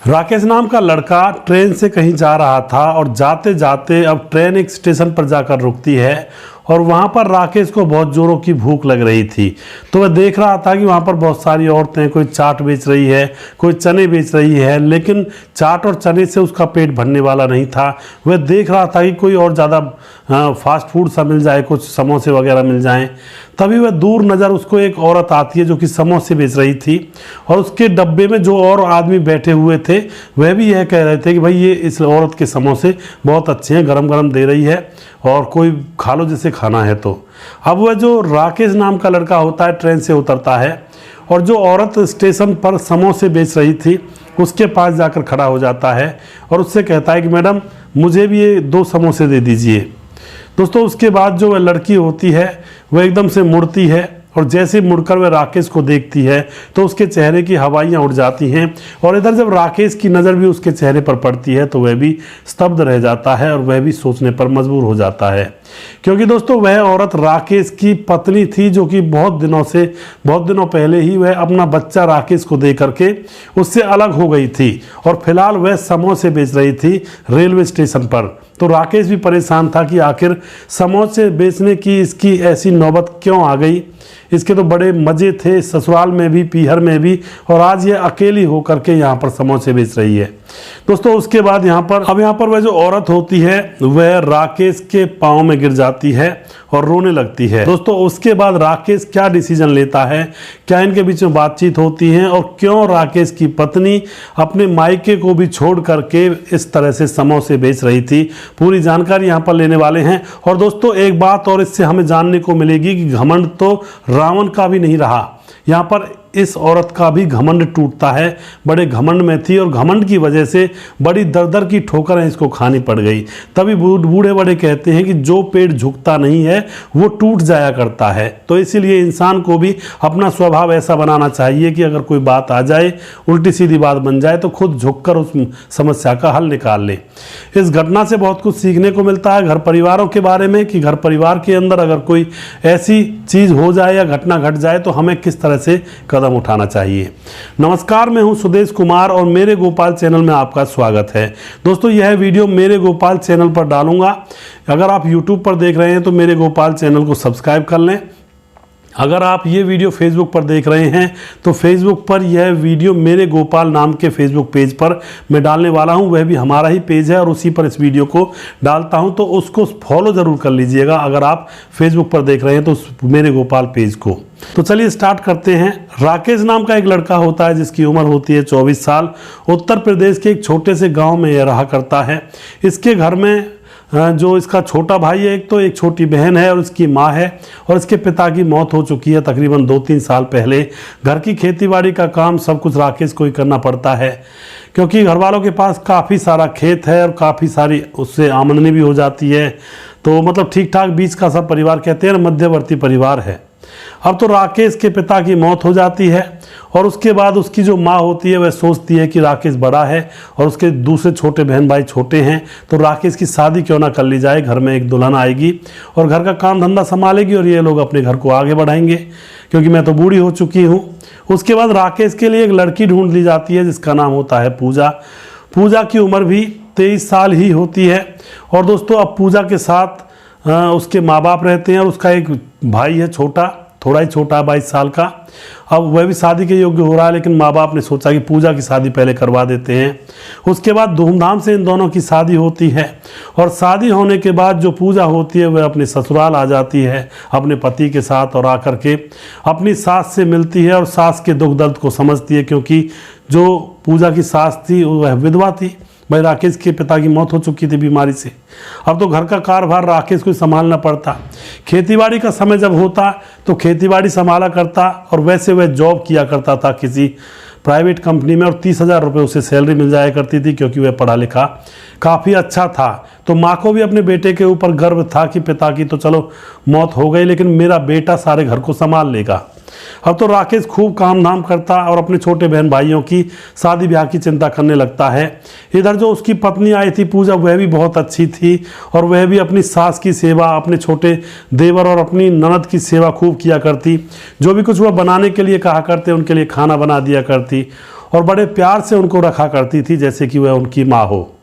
राकेश नाम का लड़का ट्रेन से कहीं जा रहा था और जाते जाते अब ट्रेन एक स्टेशन पर जाकर रुकती है और वहाँ पर राकेश को बहुत ज़ोरों की भूख लग रही थी। तो वह देख रहा था कि वहाँ पर बहुत सारी औरतें, कोई चाट बेच रही है, कोई चने बेच रही है, लेकिन चाट और चने से उसका पेट भरने वाला नहीं था। वह देख रहा था कि कोई और ज़्यादा फास्ट फूड सा मिल जाए, कुछ समोसे वगैरह मिल जाएं। तभी वह दूर नज़र उसको एक औरत आती है जो कि समोसे बेच रही थी और उसके डब्बे में जो और आदमी बैठे हुए थे वह भी यह कह रहे थे कि भाई ये इस औरत के समोसे बहुत अच्छे हैं, गरम गरम दे रही है और कोई खा लो जिसे खाना है। तो अब वह जो राकेश नाम का लड़का होता है ट्रेन से उतरता है और जो औरत स्टेशन पर समोसे बेच रही थी उसके पास जाकर खड़ा हो जाता है और उससे कहता है कि मैडम मुझे भी ये 2 समोसे दे दीजिए। दोस्तों उसके बाद जो वह लड़की होती है वह एकदम से मुड़ती है और जैसे मुड़कर वह राकेश को देखती है तो उसके चेहरे की हवाइयाँ उड़ जाती हैं और इधर जब राकेश की नज़र भी उसके चेहरे पर पड़ती है तो वह भी स्तब्ध रह जाता है और वह भी सोचने पर मजबूर हो जाता है, क्योंकि दोस्तों वह औरत राकेश की पत्नी थी जो कि बहुत दिनों पहले ही वह अपना बच्चा राकेश को दे करके उससे अलग हो गई थी और फिलहाल वह समोसे बेच रही थी रेलवे स्टेशन पर। तो राकेश भी परेशान था कि आखिर समोसे बेचने की इसकी ऐसी नौबत क्यों आ गई। इसके तो बड़े मज़े थे ससुराल में भी, पीहर में भी, और आज ये अकेली होकर के यहाँ पर समोसे बेच रही है। दोस्तों उसके बाद यहाँ पर वह जो औरत होती है वह राकेश के पाँव में गिर जाती है और रोने लगती है। दोस्तों उसके बाद राकेश क्या डिसीजन लेता है, क्या इनके बीच में बातचीत होती है और क्यों राकेश की पत्नी अपने मायके को भी छोड़ करके इस तरह से समोसे बेच रही थी, पूरी जानकारी यहाँ पर लेने वाले हैं। और दोस्तों एक बात और इससे हमें जानने को मिलेगी कि घमंड तो रावण का भी नहीं रहा, यहाँ पर इस औरत का भी घमंड टूटता है। बड़े घमंड में थी और घमंड की वजह से बड़ी दर की ठोकरें इसको खानी पड़ गई। तभी बूढ़े बड़े कहते हैं कि जो पेड़ झुकता नहीं है वो टूट जाया करता है। तो इसीलिए इंसान को भी अपना स्वभाव ऐसा बनाना चाहिए कि अगर कोई बात आ जाए, उल्टी सीधी बात बन जाए, तो खुद झुककर उस समस्या का हल निकाल ले। इस घटना से बहुत कुछ सीखने को मिलता है घर परिवारों के बारे में कि घर परिवार के अंदर अगर कोई ऐसी चीज़ हो जाए या घटना घट जाए तो हमें किस तरह से कदम उठाना चाहिए। नमस्कार, मैं हूं सुदेश कुमार और मेरे गोपाल चैनल में आपका स्वागत है। दोस्तों यह वीडियो मेरे गोपाल चैनल पर डालूंगा। अगर आप YouTube पर देख रहे हैं तो मेरे गोपाल चैनल को सब्सक्राइब कर लें। अगर आप ये वीडियो फेसबुक पर देख रहे हैं तो फेसबुक पर यह वीडियो मेरे गोपाल नाम के फेसबुक पेज पर मैं डालने वाला हूं, वह भी हमारा ही पेज है और उसी पर इस वीडियो को डालता हूं, तो उसको फॉलो ज़रूर कर लीजिएगा अगर आप फेसबुक पर देख रहे हैं तो मेरे गोपाल पेज को। तो चलिए स्टार्ट करते हैं। राकेश नाम का एक लड़का होता है जिसकी उम्र होती है 24 साल। उत्तर प्रदेश के एक छोटे से गाँव में यह रहा करता है। इसके घर में जो इसका छोटा भाई है, एक छोटी बहन है और उसकी माँ है और इसके पिता की मौत हो चुकी है तकरीबन 2-3 साल पहले। घर की खेतीबाड़ी का काम सब कुछ राकेश को ही करना पड़ता है क्योंकि घर वालों के पास काफ़ी सारा खेत है और काफ़ी सारी उससे आमदनी भी हो जाती है। तो मतलब ठीक ठाक बीच का सब परिवार कहते हैं, मध्यवर्ती परिवार है। अब तो राकेश के पिता की मौत हो जाती है और उसके बाद उसकी जो माँ होती है वह सोचती है कि राकेश बड़ा है और उसके दूसरे छोटे बहन भाई छोटे हैं, तो राकेश की शादी क्यों ना कर ली जाए। घर में एक दुल्हन आएगी और घर का काम धंधा संभालेगी और ये लोग अपने घर को आगे बढ़ाएंगे, क्योंकि मैं तो बूढ़ी हो चुकी हूँ। उसके बाद राकेश के लिए एक लड़की ढूंढ ली जाती है जिसका नाम होता है पूजा। पूजा की उम्र भी 23 साल ही होती है। और दोस्तों अब पूजा के साथ उसके माँ बाप रहते हैं और उसका एक भाई है छोटा, थोड़ा ही छोटा, 22 साल का। अब वह भी शादी के योग्य हो रहा है, लेकिन माँ बाप ने सोचा कि पूजा की शादी पहले करवा देते हैं। उसके बाद धूमधाम से इन दोनों की शादी होती है और शादी होने के बाद जो पूजा होती है वह अपने ससुराल आ जाती है अपने पति के साथ और आकर के अपनी सास से मिलती है और सास के दुख दर्द को समझती है, क्योंकि जो पूजा की सास थी वह विधवा थी। भाई राकेश के पिता की मौत हो चुकी थी बीमारी से। अब तो घर का कारभार राकेश को संभालना पड़ता। खेतीबाड़ी का समय जब होता तो खेतीबाड़ी संभाला करता और वैसे वह जॉब किया करता था किसी प्राइवेट कंपनी में और 30,000 रुपये उसे सैलरी मिल जाया करती थी क्योंकि वह पढ़ा लिखा काफ़ी अच्छा था। तो माँ को भी अपने बेटे के ऊपर गर्व था कि पिता की तो चलो मौत हो गई, लेकिन मेरा बेटा सारे घर को संभाल लेगा। अब तो राकेश खूब काम धाम करता और अपने छोटे बहन भाइयों की शादी ब्याह की चिंता करने लगता है। इधर जो उसकी पत्नी आई थी पूजा, वह भी बहुत अच्छी थी और वह भी अपनी सास की सेवा, अपने छोटे देवर और अपनी ननद की सेवा खूब किया करती। जो भी कुछ वह बनाने के लिए कहा करते उनके लिए खाना बना दिया करती। और बड़े प्यार से उनको रखा करती थी जैसे कि वह उनकी माँ हो।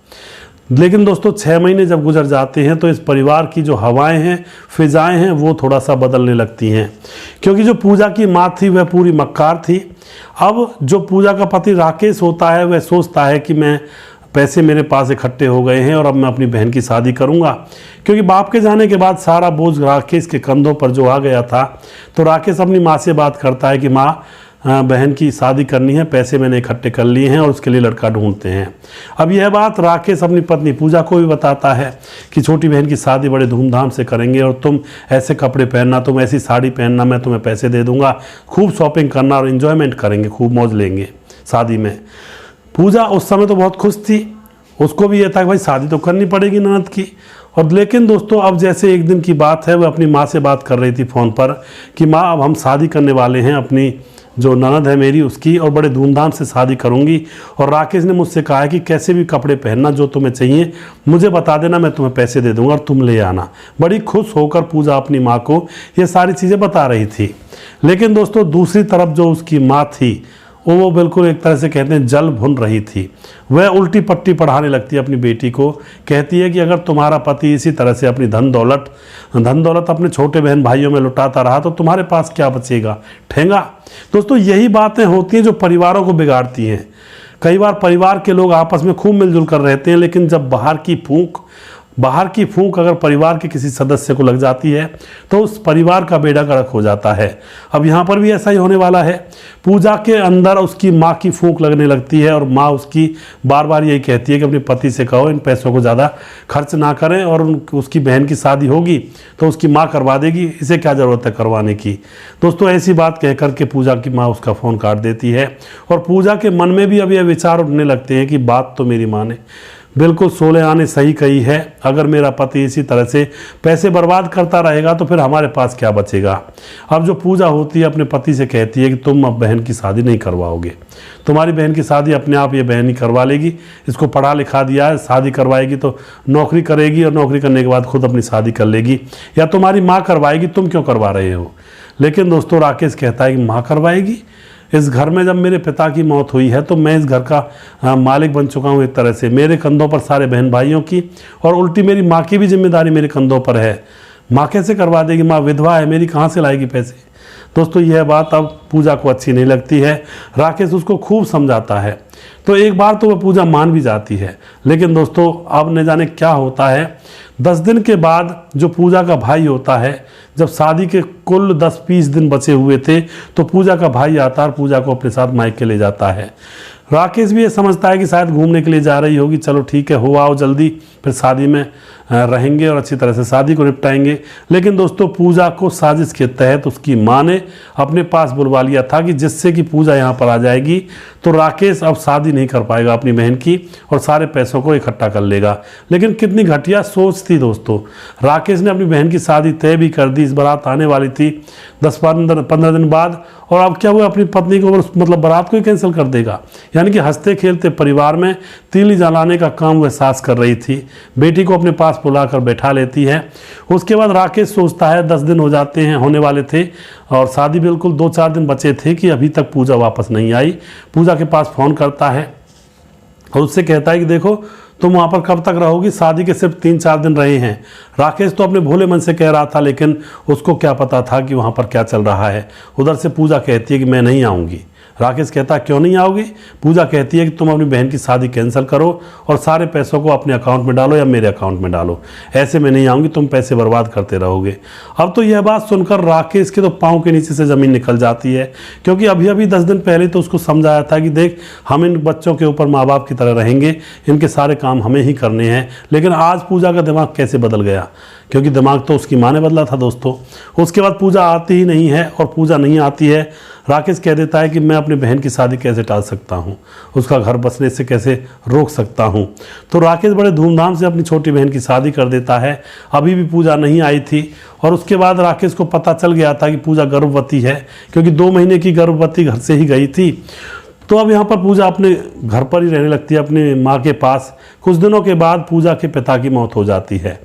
लेकिन दोस्तों 6 महीने जब गुजर जाते हैं तो इस परिवार की जो हवाएं हैं, फिजाएं हैं, वो थोड़ा सा बदलने लगती हैं, क्योंकि जो पूजा की माँ थी वह पूरी मक्कार थी। अब जो पूजा का पति राकेश होता है वह सोचता है कि मैं पैसे मेरे पास इकट्ठे हो गए हैं और अब मैं अपनी बहन की शादी करूंगा, क्योंकि बाप के जाने के बाद सारा बोझ राकेश के कंधों पर जो आ गया था। तो राकेश अपनी माँ से बात करता है कि माँ, बहन की शादी करनी है, पैसे मैंने इकट्ठे कर लिए हैं और उसके लिए लड़का ढूंढते हैं। अब यह बात राकेश अपनी पत्नी पूजा को भी बताता है कि छोटी बहन की शादी बड़े धूमधाम से करेंगे और तुम ऐसे कपड़े पहनना, तुम ऐसी साड़ी पहनना, मैं तुम्हें पैसे दे दूंगा, खूब शॉपिंग करना और इन्जॉयमेंट करेंगे, खूब मौज लेंगे शादी में। पूजा उस समय तो बहुत खुश थी, उसको भी यह था कि भाई शादी तो करनी पड़ेगी ननद की। और लेकिन दोस्तों अब जैसे एक दिन की बात है, वह अपनी माँ से बात कर रही थी फ़ोन पर कि माँ अब हम शादी करने वाले हैं, अपनी जो ननद है मेरी उसकी, और बड़े धूमधाम से शादी करूंगी। और राकेश ने मुझसे कहा है कि कैसे भी कपड़े पहनना, जो तुम्हें चाहिए मुझे बता देना, मैं तुम्हें पैसे दे दूंगा और तुम ले आना। बड़ी खुश होकर पूजा अपनी माँ को ये सारी चीज़ें बता रही थी। लेकिन दोस्तों दूसरी तरफ जो उसकी माँ थी वो बिल्कुल एक तरह से कहते हैं जल भुन रही थी। वह उल्टी पट्टी पढ़ाने लगती है अपनी बेटी को, कहती है कि अगर तुम्हारा पति इसी तरह से अपनी धन दौलत अपने छोटे बहन भाइयों में लुटाता रहा तो तुम्हारे पास क्या बचेगा, ठेंगा। दोस्तों यही बातें होती हैं जो परिवारों को बिगाड़ती हैं। कई बार परिवार के लोग आपस में खूब मिलजुल कर रहते हैं, लेकिन जब बाहर की फूंक अगर परिवार के किसी सदस्य को लग जाती है तो उस परिवार का बेड़ा गर्क हो जाता है। अब यहाँ पर भी ऐसा ही होने वाला है। पूजा के अंदर उसकी माँ की फूंक लगने लगती है और माँ उसकी बार बार यही कहती है कि अपने पति से कहो इन पैसों को ज़्यादा खर्च ना करें, और उसकी बहन की शादी होगी तो उसकी माँ करवा देगी, इसे क्या ज़रूरत है करवाने की। दोस्तों ऐसी बात कह कर के पूजा की माँ उसका फ़ोन काट देती है और पूजा के मन में भी अब यह विचार उठने लगते हैं कि बात तो मेरी माँ ने बिल्कुल 16 आने सही कही है। अगर मेरा पति इसी तरह से पैसे बर्बाद करता रहेगा तो फिर हमारे पास क्या बचेगा। अब जो पूजा होती है अपने पति से कहती है कि तुम अब बहन की शादी नहीं करवाओगे, तुम्हारी बहन की शादी अपने आप ये बहन ही करवा लेगी, इसको पढ़ा लिखा दिया है, शादी करवाएगी तो नौकरी करेगी और नौकरी करने के बाद खुद अपनी शादी कर लेगी, या तुम्हारी माँ करवाएगी, तुम क्यों करवा रहे हो। लेकिन दोस्तों राकेश कहता है कि माँ करवाएगी। इस घर में जब मेरे पिता की मौत हुई है तो मैं इस घर का मालिक बन चुका हूँ। एक तरह से मेरे कंधों पर सारे बहन भाइयों की और उल्टी मेरी माँ की भी जिम्मेदारी मेरे कंधों पर है। माँ कैसे करवा देगी, माँ विधवा है मेरी, कहाँ से लाएगी पैसे। दोस्तों यह बात अब पूजा को अच्छी नहीं लगती है। राकेश उसको खूब समझाता है तो एक बार तो वह पूजा मान भी जाती है। लेकिन दोस्तों अब न जाने क्या होता है, 10 दिन के बाद जो पूजा का भाई होता है, जब शादी के कुल 10-20 दिन बचे हुए थे तो पूजा का भाई आता है और पूजा को अपने साथ मायके ले जाता है। राकेश भी ये समझता है कि शायद घूमने के लिए जा रही होगी, चलो ठीक है हो आओ जल्दी, फिर शादी में रहेंगे और अच्छी तरह से शादी को निपटाएंगे। लेकिन दोस्तों पूजा को साजिश के तहत उसकी माँ ने अपने पास बुलवा लिया था कि जिससे कि पूजा यहाँ पर आ जाएगी तो राकेश अब शादी नहीं कर पाएगा अपनी बहन की और सारे पैसों को इकट्ठा कर लेगा। लेकिन कितनी घटिया सोच थी दोस्तों। राकेश ने अपनी बहन की शादी तय भी कर दी, इस बारात आने वाली थी 10-15 दिन बाद, और अब क्या हुआ, अपनी पत्नी को मतलब बारात को ही कैंसिल कर देगा। यानी कि हंसते खेलते परिवार में तीली जलाने का काम वह सास कर रही थी। बेटी को अपने पास बुलाकर बैठा लेती है। उसके बाद राकेश सोचता है 10 दिन हो जाते हैं, होने वाले थे और शादी बिल्कुल 2-4 दिन बचे थे कि अभी तक पूजा वापस नहीं आई। पूजा के पास फ़ोन करता है और उससे कहता है कि देखो तुम वहाँ पर कब तक रहोगी, शादी के सिर्फ 3-4 दिन रहे हैं। राकेश तो अपने भोले मन से कह रहा था, लेकिन उसको क्या पता था कि वहाँ पर क्या चल रहा है। उधर से पूजा कहती है कि मैं नहीं आऊँगी। राकेश कहता है क्यों नहीं आओगी। पूजा कहती है कि तुम अपनी बहन की शादी कैंसिल करो और सारे पैसों को अपने अकाउंट में डालो या मेरे अकाउंट में डालो, ऐसे में नहीं आऊँगी, तुम पैसे बर्बाद करते रहोगे। अब तो यह बात सुनकर राकेश के तो पाँव के नीचे से ज़मीन निकल जाती है, क्योंकि अभी 10 दिन पहले तो उसको समझाया था कि देख हम इन बच्चों के ऊपर माँ बाप की तरह रहेंगे, इनके सारे काम हमें ही करने हैं। लेकिन आज पूजा का दिमाग कैसे बदल गया, क्योंकि दिमाग तो उसकी माँ ने बदला था दोस्तों। उसके बाद पूजा आती ही नहीं है और पूजा नहीं आती है। राकेश कह देता है कि मैं अपनी बहन की शादी कैसे टाल सकता हूँ, उसका घर बसने से कैसे रोक सकता हूँ। तो राकेश बड़े धूमधाम से अपनी छोटी बहन की शादी कर देता है। अभी भी पूजा नहीं आई थी और उसके बाद राकेश को पता चल गया था कि पूजा गर्भवती है, क्योंकि 2 महीने की गर्भवती घर से ही गई थी। तो अब यहाँ पर पूजा अपने घर पर ही रहने लगती है, अपनी माँ के पास। कुछ दिनों के बाद पूजा के पिता की मौत हो जाती है।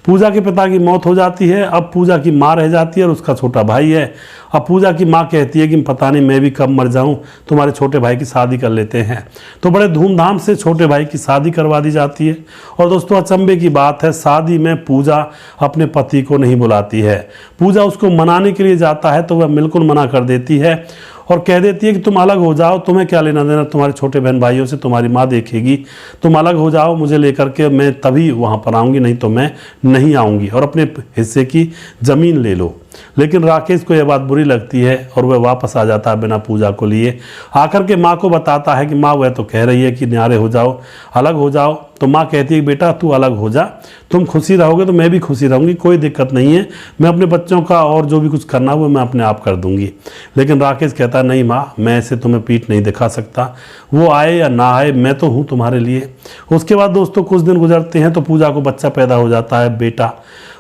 पूजा के पिता की मौत हो जाती है। अब पूजा की माँ रह जाती है और उसका छोटा भाई है। अब पूजा की माँ कहती है कि पता नहीं मैं भी कब मर जाऊं, तुम्हारे छोटे भाई की शादी कर लेते हैं। तो बड़े धूमधाम से छोटे भाई की शादी करवा दी जाती है। और दोस्तों अचंभे की बात है, शादी में पूजा अपने पति को नहीं बुलाती है। पूजा उसको मनाने के लिए जाता है तो वह बिल्कुल मना कर देती है और कह देती है कि तुम अलग हो जाओ, तुम्हें क्या लेना देना तुम्हारे छोटे बहन भाइयों से, तुम्हारी माँ देखेगी, तुम अलग हो जाओ, मुझे लेकर के मैं तभी वहाँ पर आऊँगी, नहीं तो मैं नहीं आऊँगी, और अपने हिस्से की ज़मीन ले लो। लेकिन राकेश को यह बात बुरी लगती है और वह वापस आ जाता है बिना पूजा को लिए। आकर के माँ को बताता है कि माँ वह तो कह रही है कि न्यारे हो जाओ, अलग हो जाओ। तो माँ कहती है कि बेटा तू अलग हो जा, तुम खुशी रहोगे तो मैं भी खुशी रहूँगी, कोई दिक्कत नहीं है, मैं अपने बच्चों का और जो भी कुछ करना वो मैं अपने आप कर दूँगी। लेकिन राकेश कहता है नहीं माँ, मैं ऐसे तुम्हें पीठ नहीं दिखा सकता, वो आए या ना आए मैं तो हूँ तुम्हारे लिए। उसके बाद दोस्तों कुछ दिन गुजरते हैं तो पूजा को बच्चा पैदा हो जाता है, बेटा,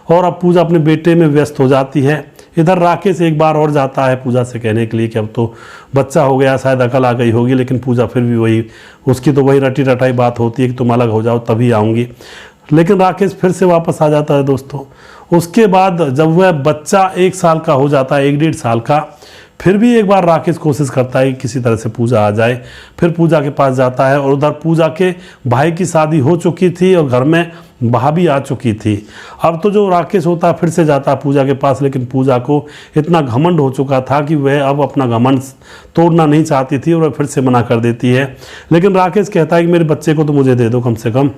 और अब पूजा अपने बेटे में व्यस्त हो जाती है। इधर राकेश एक बार और जाता है पूजा से कहने के लिए कि अब तो बच्चा हो गया, शायद अकल आ गई होगी, लेकिन पूजा फिर भी वही, उसकी तो वही रटी रटाई बात होती है कि तुम अलग हो जाओ तभी आऊँगी। लेकिन राकेश फिर से वापस आ जाता है दोस्तों। उसके बाद जब वह बच्चा 1 साल का हो जाता है, 1-1.5 साल का, फिर भी एक बार राकेश कोशिश करता है कि किसी तरह से पूजा आ जाए। फिर पूजा के पास जाता है और उधर पूजा के भाई की शादी हो चुकी थी और घर में भाभी आ चुकी थी। अब तो जो राकेश होता है फिर से जाता है पूजा के पास, लेकिन पूजा को इतना घमंड हो चुका था कि वह अब अपना घमंड तोड़ना नहीं चाहती थी और वह फिर से मना कर देती है। लेकिन राकेश कहता है कि मेरे बच्चे को तो मुझे दे दो कम से कम।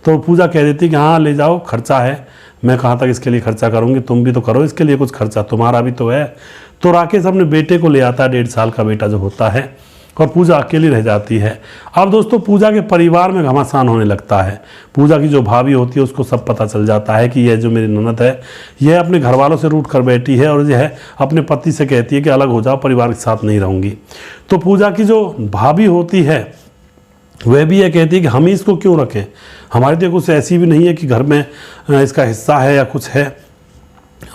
तो पूजा कह देती है कि हाँ ले जाओ, खर्चा है, मैं कहाँ तक इसके लिए खर्चा करूँगी, तुम भी तो करो इसके लिए कुछ खर्चा, तुम्हारा भी तो है। तो राकेश अपने बेटे को ले आता है, 1.5 साल का बेटा जो होता है, और पूजा अकेली रह जाती है। अब दोस्तों पूजा के परिवार में घमासान होने लगता है। पूजा की जो भाभी होती है उसको सब पता चल जाता है कि यह जो मेरी ननद है यह अपने घर वालों से रूठ कर बैठी है और यह अपने पति से कहती है कि अलग हो जाओ, परिवार के साथ नहीं रहूँगी। तो पूजा की जो भाभी होती है वह भी यह कहती है कि हम ही इसको क्यों रखें, हमारी तो कुछ ऐसी भी नहीं है कि घर में इसका हिस्सा है या कुछ है।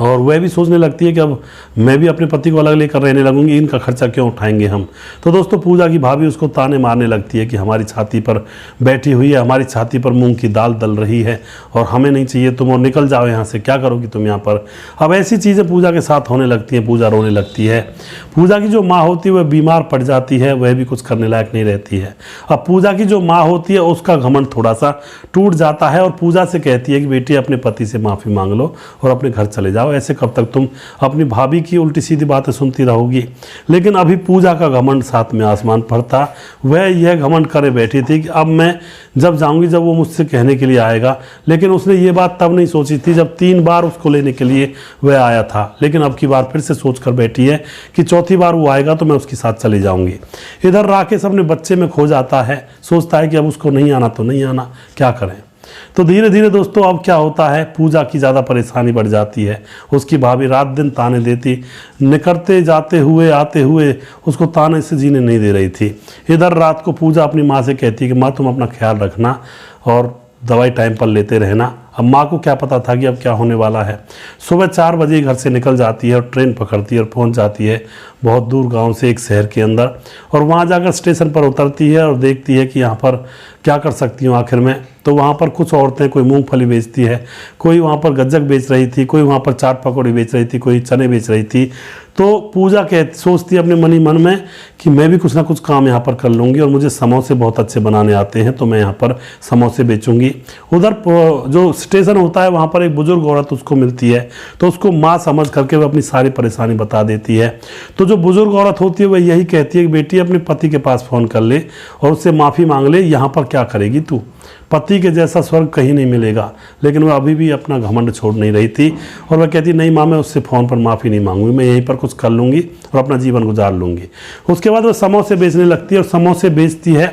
और वह भी सोचने लगती है कि अब मैं भी अपने पति को अलग लेकर रहने लगूंगी, इनका खर्चा क्यों उठाएंगे हम। तो दोस्तों पूजा की भाभी उसको ताने मारने लगती है कि हमारी छाती पर बैठी हुई है, हमारी छाती पर मूंग की दाल दल रही है और हमें नहीं चाहिए तुम, और निकल जाओ यहाँ से, क्या करोगी तुम यहाँ पर। अब ऐसी चीज़ें पूजा के साथ होने लगती हैं, पूजा रोने लगती है। पूजा की जो माँ होती है वह बीमार पड़ जाती है, वह भी कुछ करने लायक नहीं रहती है। अब पूजा की जो माँ होती है उसका घमंड थोड़ा सा टूट जाता है और पूजा से कहती है कि बेटी अपने पति से माफ़ी मांग लो और अपने घर चले जाओ, ऐसे कब तक तुम अपनी भाभी की उल्टी सीधी बातें सुनती रहोगी। लेकिन अभी पूजा का घमंड साथ में आसमान पर था। वह यह घमंड करे बैठी थी कि अब मैं जब जाऊंगी जब वो मुझसे कहने के लिए आएगा। लेकिन उसने ये बात तब नहीं सोची थी जब 3 बार उसको लेने के लिए वह आया था। लेकिन अब की बार फिर से सोच कर बैठी है कि चौथी बार वो आएगा तो मैं उसके साथ चली जाऊंगी। इधर राकेश अपने बच्चे में खो जाता है, सोचता है कि अब उसको नहीं आना तो नहीं आना, क्या करें। तो धीरे धीरे दोस्तों अब क्या होता है, पूजा की ज़्यादा परेशानी बढ़ जाती है। उसकी भाभी रात दिन ताने देती, निकलते जाते हुए आते हुए उसको ताने से जीने नहीं दे रही थी। इधर रात को पूजा अपनी माँ से कहती है कि माँ तुम अपना ख्याल रखना और दवाई टाइम पर लेते रहना। अब माँ को क्या पता था कि अब क्या होने वाला है। सुबह 4 बजे घर से निकल जाती है और ट्रेन पकड़ती है और पहुँच जाती है बहुत दूर गांव से एक शहर के अंदर। और वहाँ जाकर स्टेशन पर उतरती है और देखती है कि यहाँ पर क्या कर सकती हूँ आखिर में। तो वहाँ पर कुछ औरतें, कोई मूंगफली बेचती है, कोई वहाँ पर गज्जक बेच रही थी, कोई वहाँ पर चाट पकौड़ी बेच रही थी, कोई चने बेच रही थी। तो पूजा सोचती है अपने मन ही मन में कि मैं भी कुछ ना कुछ काम यहाँ पर कर लूँगी और मुझे समोसे बहुत अच्छे बनाने आते हैं तो मैं यहाँ पर समोसे बेचूँगी। उधर जो स्टेशन होता है वहाँ पर एक बुजुर्ग औरत उसको मिलती है तो उसको माँ समझ करके वह अपनी सारी परेशानी बता देती है। तो जो बुजुर्ग औरत होती है वह यही कहती है कि बेटी अपने पति के पास फ़ोन कर ले और उससे माफ़ी मांग ले, यहाँ पर क्या करेगी तू, पति के जैसा स्वर्ग कहीं नहीं मिलेगा। लेकिन वह अभी भी अपना घमंड छोड़ नहीं रही थी और वह कहती नहीं माँ मैं उससे फ़ोन पर माफ़ी नहीं मांगूंगी, मैं यहीं पर कुछ कर लूँगी और अपना जीवन गुजार लूँगी। उसके बाद वह समोसे बेचने लगती है और समोसे बेचती है।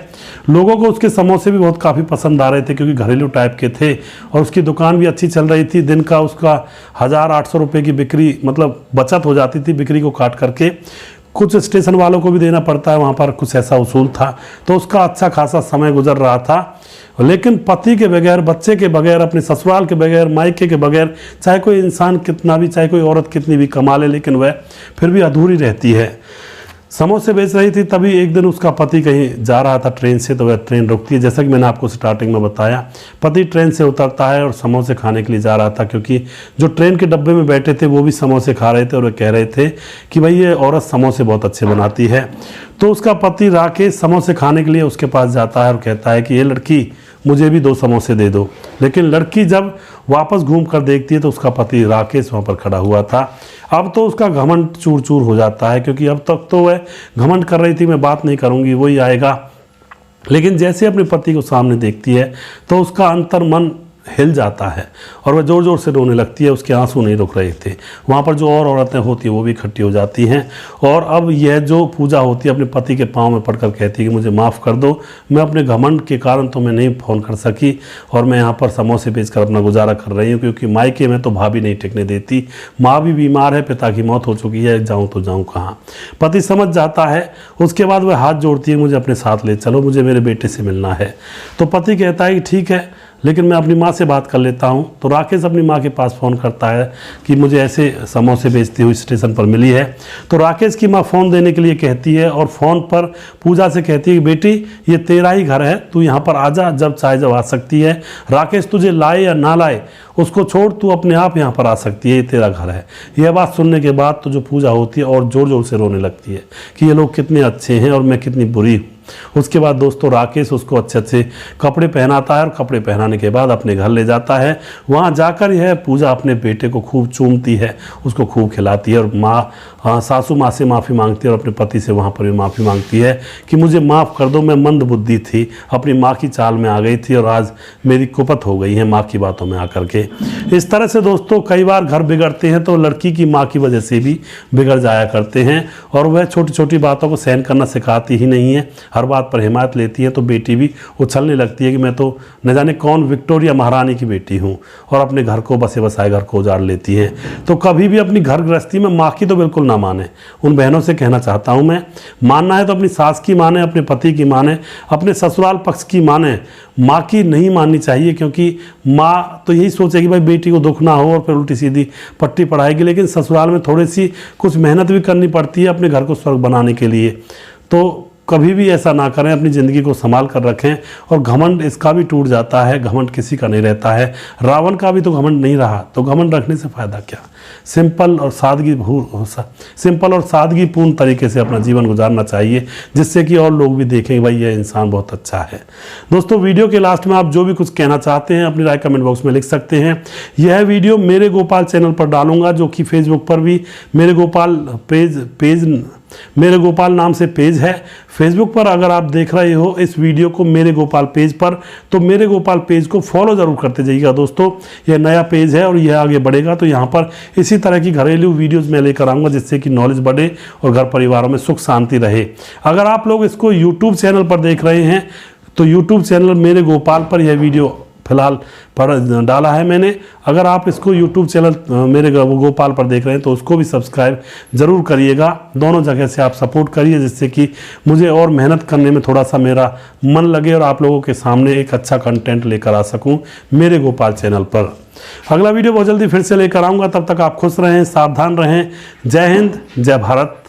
लोगों को उसके समोसे भी बहुत काफ़ी पसंद आ रहे थे क्योंकि घरेलू टाइप के थे और उसकी दुकान भी अच्छी चल रही थी। दिन का उसका 1800 रुपये की बिक्री, मतलब बचत हो जाती थी बिक्री को काट करके। कुछ स्टेशन वालों को भी देना पड़ता है, वहाँ पर कुछ ऐसा उसूल था। तो उसका अच्छा खासा समय गुजर रहा था। लेकिन पति के बगैर, बच्चे के बगैर, अपने ससुराल के बगैर, मायके के बगैर, चाहे कोई इंसान कितना भी, चाहे कोई औरत कितनी भी कमा ले, लेकिन वह फिर भी अधूरी रहती है। समोसे बेच रही थी। तभी एक दिन उसका पति कहीं जा रहा था ट्रेन से, तो वह ट्रेन रुकती है। जैसा कि मैंने आपको स्टार्टिंग में बताया, पति ट्रेन से उतरता है और समोसे खाने के लिए जा रहा था, क्योंकि जो ट्रेन के डब्बे में बैठे थे वो भी समोसे खा रहे थे और वे कह रहे थे कि भाई ये औरत समोसे बहुत अच्छे बनाती है। तो उसका पति राकेश समोसे खाने के लिए उसके पास जाता है और कहता है कि ये लड़की, मुझे भी 2 समोसे दे दो। लेकिन लड़की जब वापस घूम कर देखती है तो उसका पति राकेश वहाँ पर खड़ा हुआ था। अब तो उसका घमंड चूर चूर हो जाता है, क्योंकि अब तक तो वह घमंड कर रही थी, मैं बात नहीं करूँगी, वही आएगा। लेकिन जैसे अपने पति को सामने देखती है तो उसका अंतर मन हिल जाता है और वह ज़ोर ज़ोर से रोने लगती है। उसके आंसू नहीं रुक रहे थे। वहाँ पर जो और औरतें होती हैं वो भी इकट्ठी हो जाती हैं। और अब यह जो पूजा होती है अपने पति के पाँव में पड़कर कहती है कि मुझे माफ़ कर दो, मैं अपने घमंड के कारण तो मैं नहीं फ़ोन कर सकी और मैं यहाँ पर समोसे बेचकर अपना गुजारा कर रही हूँ, क्योंकि मायके में तो भाभी नहीं टिकने देती, माँ भी बीमार है, पिता की मौत हो चुकी है, जाऊँ तो जाऊँ कहाँ। पति समझ जाता है। उसके बाद वह हाथ जोड़ती है, मुझे अपने साथ ले चलो, मुझे मेरे बेटे से मिलना है। तो पति कहता है कि ठीक है, लेकिन मैं अपनी माँ से बात कर लेता हूँ। तो राकेश अपनी माँ के पास फ़ोन करता है कि मुझे ऐसे समोसे बेचती हुई स्टेशन पर मिली है। तो राकेश की माँ फ़ोन देने के लिए कहती है और फ़ोन पर पूजा से कहती है कि बेटी, ये तेरा ही घर है, तू यहाँ पर आ जा, जब चाहे जब आ सकती है। राकेश तुझे लाए या ना लाए उसको छोड़, तू अपने आप यहाँ पर आ सकती है, ये तेरा घर है। यह बात सुनने के बाद तो जो पूजा होती है और ज़ोर ज़ोर से रोने लगती है कि ये लोग कितने अच्छे हैं और मैं कितनी बुरी हूँ। उसके बाद दोस्तों राकेश उसको अच्छे अच्छे कपड़े पहनाता है और कपड़े पहनाने के बाद अपने घर ले जाता है। वहाँ जाकर यह पूजा अपने बेटे को खूब चूमती है, उसको खूब खिलाती है और सासू माँ से माफ़ी मांगती है और अपने पति से वहाँ पर भी माफ़ी मांगती है कि मुझे माफ़ कर दो, मैं मंद बुद्धि थी, अपनी माँ की चाल में आ गई थी और आज मेरी कुपत हो गई है माँ की बातों में आकर के। इस तरह से दोस्तों कई बार घर बिगड़ते हैं तो लड़की की माँ की वजह से भी बिगड़ जाया करते हैं और वह छोटी छोटी बातों को सहन करना सिखाती ही नहीं है, हर बात पर हिमायत लेती है। तो बेटी भी उछलने लगती है कि मैं तो न जाने कौन विक्टोरिया महारानी की बेटी हूँ और अपने घर को बसे बसाए घर को उजाड़ लेती है। तो कभी भी अपनी घर गृहस्थी में माँ की तो बिल्कुल ना माने। उन बहनों से कहना चाहता हूँ मैं, मानना है तो अपनी सास की माने, अपने पति की माने, अपने ससुराल पक्ष की माने, माँ की नहीं माननी चाहिए, क्योंकि माँ तो यही सोचेगी भाई बेटी को दुख ना हो और फिर उल्टी सीधी पट्टी पढ़ाएगी। लेकिन ससुराल में थोड़ी सी कुछ मेहनत भी करनी पड़ती है अपने घर को स्वर्ग बनाने के लिए। तो कभी भी ऐसा ना करें, अपनी ज़िंदगी को संभाल कर रखें। और घमंड इसका भी टूट जाता है, घमंड किसी का नहीं रहता है। रावण का भी तो घमंड नहीं रहा, तो घमंड रखने से फ़ायदा क्या। सिंपल और सादगीपूर्ण तरीके से अपना जीवन गुजारना चाहिए, जिससे कि और लोग भी देखें भाई यह इंसान बहुत अच्छा है। दोस्तों वीडियो के लास्ट में आप जो भी कुछ कहना चाहते हैं अपनी राय कमेंट बॉक्स में लिख सकते हैं। यह वीडियो मेरे गोपाल चैनल पर डालूंगा, जो कि फेसबुक पर भी मेरे गोपाल नाम से पेज है। फेसबुक पर अगर आप देख रहे हो इस वीडियो को मेरे गोपाल पेज पर, तो मेरे गोपाल पेज को फॉलो ज़रूर करते जाइएगा दोस्तों। यह नया पेज है और यह आगे बढ़ेगा, तो यहाँ पर इसी तरह की घरेलू वीडियोज़ मैं लेकर आऊँगा, जिससे कि नॉलेज बढ़े और घर परिवारों में सुख शांति रहे। अगर आप लोग इसको यूट्यूब चैनल पर देख रहे हैं तो यूट्यूब चैनल मेरे गोपाल पर यह वीडियो फिलहाल पर डाला है मैंने। अगर आप इसको YouTube चैनल मेरे गोपाल पर देख रहे हैं तो उसको भी सब्सक्राइब ज़रूर करिएगा। दोनों जगह से आप सपोर्ट करिए, जिससे कि मुझे और मेहनत करने में थोड़ा सा मेरा मन लगे और आप लोगों के सामने एक अच्छा कंटेंट लेकर आ सकूं मेरे गोपाल चैनल पर। अगला वीडियो बहुत जल्दी फिर से लेकर आऊँगा, तब तक आप खुश रहें, सावधान रहें। जय हिंद, जय भारत।